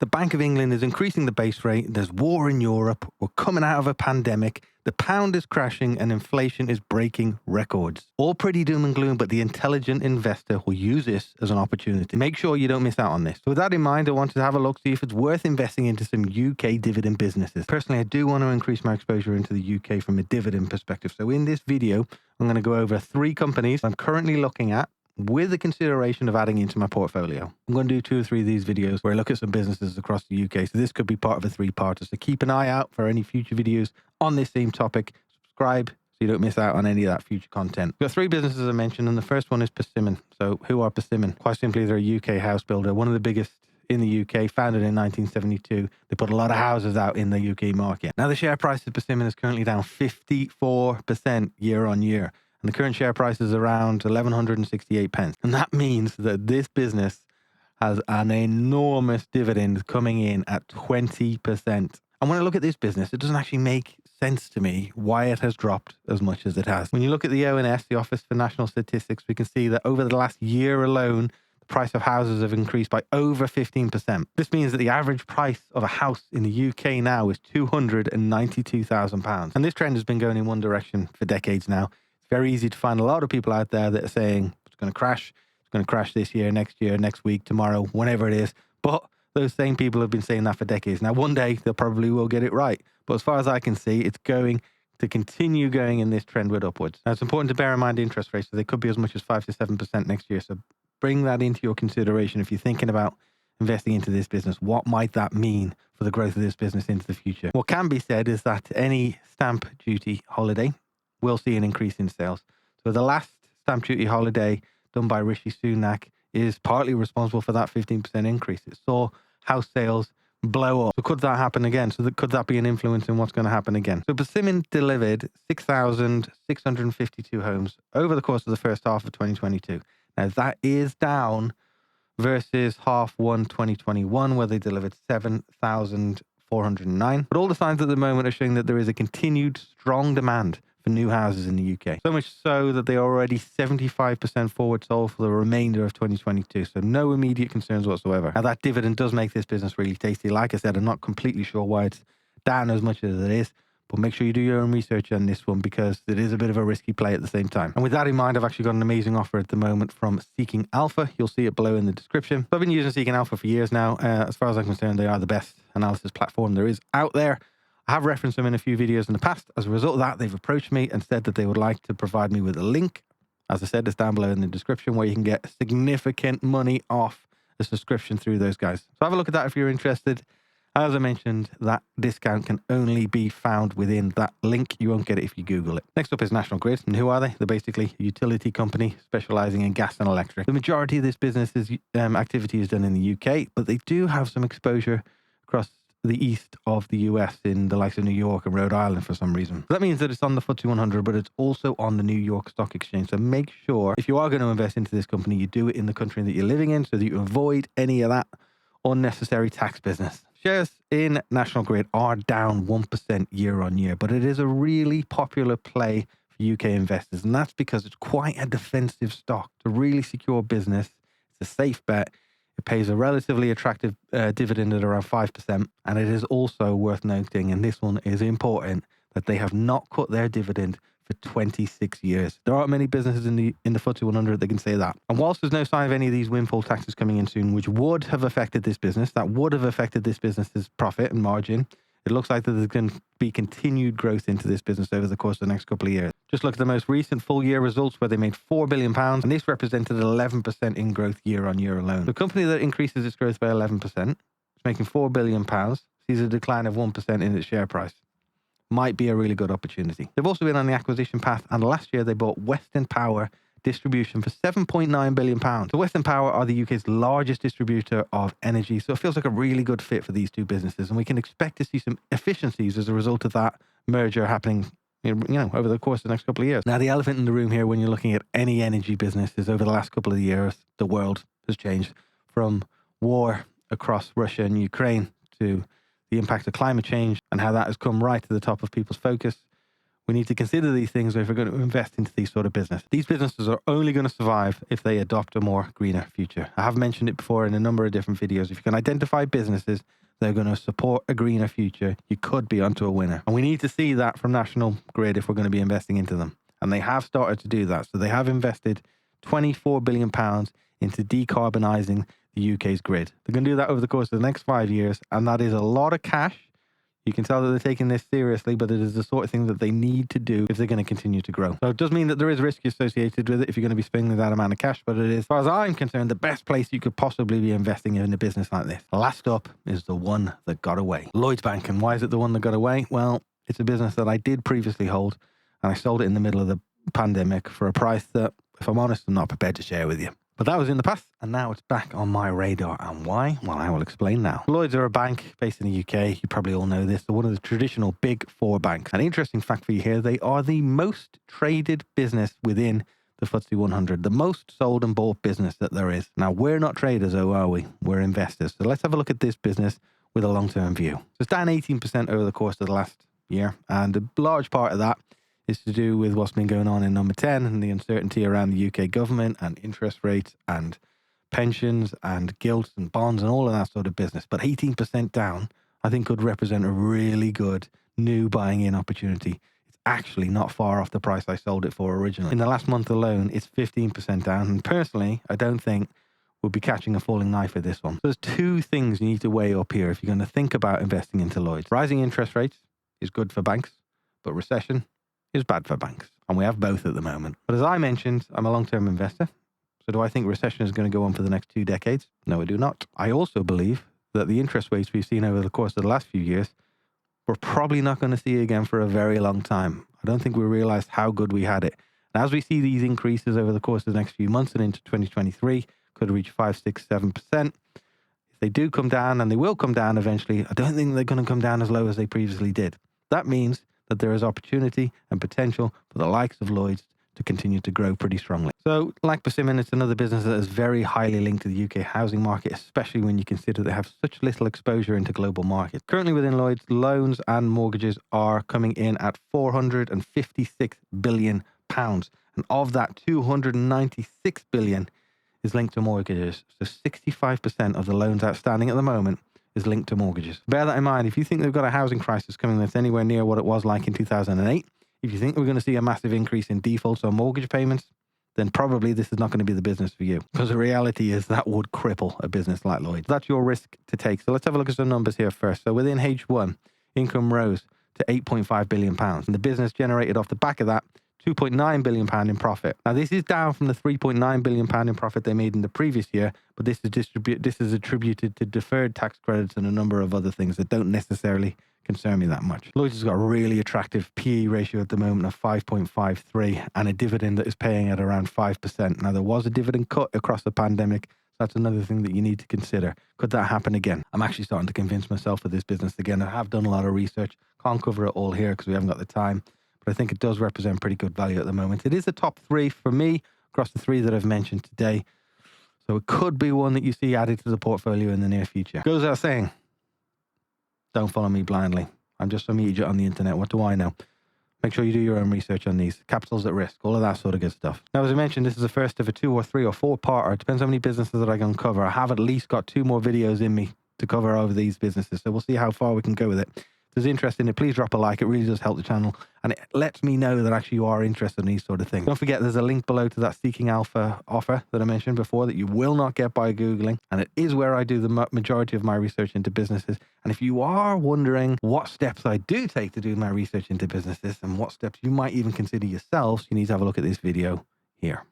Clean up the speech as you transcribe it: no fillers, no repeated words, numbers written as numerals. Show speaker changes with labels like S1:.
S1: The Bank of England is increasing the base rate. There's war in Europe. We're coming out of a pandemic. The pound is crashing and inflation is breaking records. All pretty doom and gloom, but the intelligent investor will use this as an opportunity. Make sure you don't miss out on this. So with that in mind, I wanted to have a look, see if it's worth investing into some UK dividend businesses. Personally, I do want to increase my exposure into the UK from a dividend perspective. So in this video, I'm going to go over 3 companies I'm currently looking at with the consideration of adding into my portfolio. I'm going to do 2 or 3 of these videos where I look at some businesses across the UK. So this could be part of a 3-parter. So keep an eye out for any future videos on this same topic. Subscribe so you don't miss out on any of that future content. We've got 3 businesses I mentioned, and the first one is Persimmon. So who are Persimmon? Quite simply, they're a UK house builder, one of the biggest in the UK, founded in 1972. They put a lot of houses out in the UK market. Now the share price of Persimmon is currently down 54% year on year. And the current share price is around 1,168 pence. And that means that this business has an enormous dividend coming in at 20%. And when I look at this business, it doesn't actually make sense to me why it has dropped as much as it has. When you look at the ONS, the Office for National Statistics, we can see that over the last year alone, the price of houses have increased by over 15%. This means that the average price of a house in the UK now is £292,000. And this trend has been going in one direction for decades now. Very easy to find a lot of people out there that are saying it's going to crash. It's going to crash this year, next week, tomorrow, whenever it is. But those same people have been saying that for decades. Now, one day they probably will get it right. But as far as I can see, it's going to continue going in this trendward upwards. Now, it's important to bear in mind interest rates. So they could be as much as 5 to 7% next year. So bring that into your consideration if you're thinking about investing into this business. What might that mean for the growth of this business into the future? What can be said is that any stamp duty holiday will see an increase in sales. So the last stamp duty holiday done by Rishi Sunak is partly responsible for that 15% increase. It saw house sales blow up. So could that happen again? Could that be an influence in what's going to happen again? So Persimmon delivered 6,652 homes over the course of the first half of 2022. Now that is down versus half 1 2021, where they delivered 7,409. But all the signs at the moment are showing that there is a continued strong demand for new houses in the UK. So much so that they are already 75% forward sold for the remainder of 2022. So no immediate concerns whatsoever. Now that dividend does make this business really tasty. Like I said, I'm not completely sure why it's down as much as it is, but make sure you do your own research on this one because it is a bit of a risky play at the same time. And with that in mind, I've actually got an amazing offer at the moment from Seeking Alpha. You'll see it below in the description. So I've been using Seeking Alpha for years now. As far as I'm concerned, they are the best analysis platform there is out there. I have referenced them in a few videos in the past. As a result of that, they've approached me and said that they would like to provide me with a link. As I said, it's down below in the description where you can get significant money off a subscription through those guys. So have a look at that if you're interested. As I mentioned, that discount can only be found within that link. You won't get it if you Google it. Next up is National Grid. And who are they? They're basically a utility company specializing in gas and electric. The majority of this business's activity is done in the UK, but they do have some exposure across the east of the US in the likes of New York and Rhode Island for some reason. That means that it's on the FTSE 100, but it's also on the New York Stock Exchange. So make sure if you are going to invest into this company, you do it in the country that you're living in so that you avoid any of that unnecessary tax business. Shares in National Grid are down 1% year on year, but it is a really popular play for UK investors. And that's because it's quite a defensive stock. It's a really secure business. It's a safe bet. It pays a relatively attractive dividend at around 5%. And it is also worth noting, and this one is important, that they have not cut their dividend for 26 years. There aren't many businesses in the FTSE 100 that can say that. And whilst there's no sign of any of these windfall taxes coming in soon, which would have affected this business, that would have affected this business's profit and margin, it looks like that there's going to be continued growth into this business over the course of the next couple of years. Just look at the most recent full year results where they made £4 billion, and this represented 11% in growth year on year alone. The company that increases its growth by 11%, is making £4 billion, sees a decline of 1% in its share price. Might be a really good opportunity. They've also been on the acquisition path, and last year they bought Western Power Distribution for £7.9 billion. So Western Power are the UK's largest distributor of energy, so it feels like a really good fit for these two businesses, and we can expect to see some efficiencies as a result of that merger happening over the course of the next couple of years. Now, the elephant in the room here when you're looking at any energy business is over the last couple of years, the world has changed from war across Russia and Ukraine to the impact of climate change and how that has come right to the top of people's focus. We need to consider these things if we're going to invest into these sort of business. These businesses are only going to survive if they adopt a more greener future. I have mentioned it before in a number of different videos. If you can identify businesses that are going to support a greener future, you could be onto a winner. And we need to see that from National Grid if we're going to be investing into them. And they have started to do that. So they have invested £24 billion into decarbonising the UK's grid. They're going to do that over the course of the next 5 years. And that is a lot of cash. You can tell that they're taking this seriously, but it is the sort of thing that they need to do if they're going to continue to grow. So it does mean that there is risk associated with it if you're going to be spending that amount of cash, but it is, as far as I'm concerned, the best place you could possibly be investing in a business like this. Last up is the one that got away. Lloyds Bank. And why is it the one that got away? Well, it's a business that I did previously hold, and I sold it in the middle of the pandemic for a price that, if I'm honest, I'm not prepared to share with you. But that was in the past, and now it's back on my radar. And why? Well, I will explain now. Lloyds are a bank based in the UK. You probably all know this. They're one of the traditional big four banks. An interesting fact for you here, they are the most traded business within the FTSE 100, the most sold and bought business that there is. Now, we're not traders, oh, are we? We're investors. So let's have a look at this business with a long-term view. So it's down 18% over the course of the last year, and a large part of that is to do with what's been going on in number 10 and the uncertainty around the UK government and interest rates and pensions and gilts and bonds and all of that sort of business. But 18% down, I think, could represent a really good new buying in opportunity. It's actually not far off the price I sold it for originally. In the last month alone, it's 15% down. And personally, I don't think we'll be catching a falling knife with this one. So there's two things you need to weigh up here if you're going to think about investing into Lloyds. Rising interest rates is good for banks, but recession is bad for banks. And we have both at the moment. But as I mentioned, I'm a long-term investor. So do I think recession is going to go on for the next 2 decades? No, I do not. I also believe that the interest rates we've seen over the course of the last few years, we're probably not going to see again for a very long time. I don't think we realized how good we had it. And as we see these increases over the course of the next few months and into 2023, could reach 5, 6, 7%. If they do come down, and they will come down eventually, I don't think they're going to come down as low as they previously did. That means that there is opportunity and potential for the likes of Lloyds to continue to grow pretty strongly. So, like Persimmon, it's another business that is very highly linked to the UK housing market, especially when you consider they have such little exposure into global markets. Currently within Lloyds, loans and mortgages are coming in at £456 billion. And of that, £296 billion is linked to mortgages. So 65% of the loans outstanding at the moment is linked to mortgages. Bear that in mind. If you think they've got a housing crisis coming that's anywhere near what it was like in 2008, if you think we're going to see a massive increase in defaults on mortgage payments, then probably this is not going to be the business for you. Because the reality is that would cripple a business like Lloyds. That's your risk to take. So let's have a look at some numbers here first. So within H1, income rose to £8.5 billion. And the business generated off the back of that £2.9 billion in profit. Now, this is down from the £3.9 billion in profit they made in the previous year, but this is attributed to deferred tax credits and a number of other things that don't necessarily concern me that much. Lloyds has got a really attractive PE ratio at the moment of 5.53 and a dividend that is paying at around 5%. Now, there was a dividend cut across the pandemic. So that's another thing that you need to consider. Could that happen again? I'm actually starting to convince myself of this business again. I have done a lot of research. Can't cover it all here because we haven't got the time. But I think it does represent pretty good value at the moment. It is a top 3 for me across the 3 that I've mentioned today. So it could be one that you see added to the portfolio in the near future. Goes without saying, don't follow me blindly. I'm just some idiot on the internet. What do I know? Make sure you do your own research on these. Capital's at risk, all of that sort of good stuff. Now, as I mentioned, this is the first of a 2 or 3 or 4-parter. It depends how many businesses that I can cover. I have at least got 2 more videos in me to cover over these businesses. So we'll see how far we can go with it. If there's interest in it, please drop a like. It really does help the channel. And it lets me know that actually you are interested in these sort of things. Don't forget, there's a link below to that Seeking Alpha offer that I mentioned before that you will not get by Googling. And it is where I do the majority of my research into businesses. And if you are wondering what steps I do take to do my research into businesses and what steps you might even consider yourselves, you need to have a look at this video here.